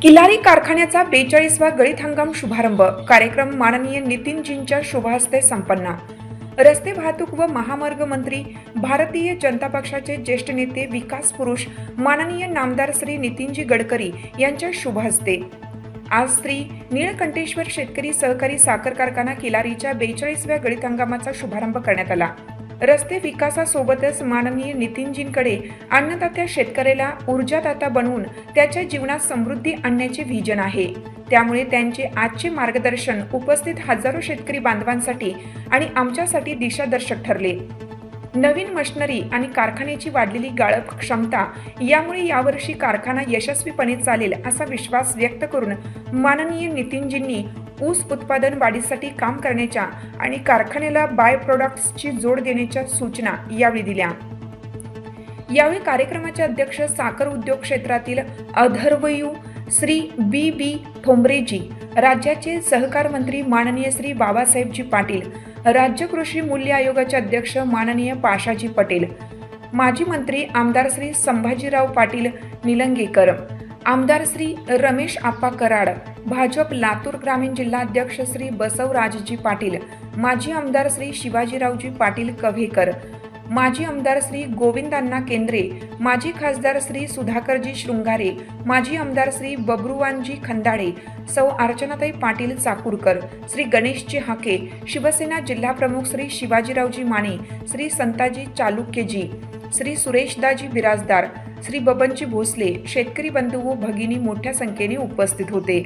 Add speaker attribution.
Speaker 1: खिलारी कारखान्याचा 42वा गळीत हंगाम शुभारंभ कार्यक्रम माननीय नितीनजींच्या शुभहस्ते संपन्न। रस्ते वाहतूक व महामार्ग मंत्री भारतीय जनता पक्षाचे ज्येष्ठ नेते विकास पुरुष माननीय नामदार श्री नितीनजी गडकरी यांच्या शुभहस्ते आज श्री नीळकंठेश्वर शेतकरी सहकारी साखर कारखाना खिलारीच्या 42व्या गळीत हंगामाचा शुभारंभ करण्यात आला। रस्ते विकासासोबतच माननीय नितीनजींकडे अन्नदात्या शेतकऱ्याला ऊर्जादाता बनवून त्याच्या जीवनात समृद्धी आणण्याचे व्हिजन आहे। त्यामुळे त्यांचे आजचे मार्गदर्शन उपस्थित हजारो शेतकरी बांधवांसाठी आणि आमच्यासाठी दिशादर्शक ठरले। नवीन मशिनरी आणि कारखान्याची वाढलेली गाळप क्षमता यामुळे यावर्षी कारखाना यशस्वीपणे चालेल असा विश्वास व्यक्त करून माननीय नितीनजींनी ऊस उत्पादन वाढीसाठी काम करण्याच्या आणि कारखान्याला बाय प्रोडक्ट्सची जोड देण्याच्या सूचना यावेळी दिल्या। यावेळी कार्यक्रमाचे अध्यक्ष साखर उद्योग क्षेत्रातील अधर्वयू श्री बी ठोंबरेजी, राज्याचे सहकार मंत्री माननीय श्री बाबासाहेबजी पाटील, राज्य कृषी मूल्य आयोगाचे अध्यक्ष माननीय पाशाजी पटेल, माजी मंत्री आमदार श्री संभाजीराव पाटील निलंगेकर, आमदार श्री रमेश आप्पा कराड, भाजप लातूर ग्रामीण जिल्हाध्यक्ष श्री बसवराजजी पाटील, माजी आमदार श्री शिवाजीरावजी पाटील कव्हेकर, माजी आमदार श्री गोविंदांना केंद्रे, माजी खासदार श्री सुधाकरजी शृंगारे, माजी आमदार श्री बबरूवानजी खंदाडे, सौ अर्चनाताई पाटील चाकूरकर, श्री गणेशजी हाके, शिवसेना जिल्हाप्रमुख श्री शिवाजीरावजी माने, श्री संताजी चालुक्यजी, श्री सुरेशदाजी बिराजदार, श्री बबनजी भोसले, शेतकरी बंधू व भगिनी मोठ्या संख्येने उपस्थित होते।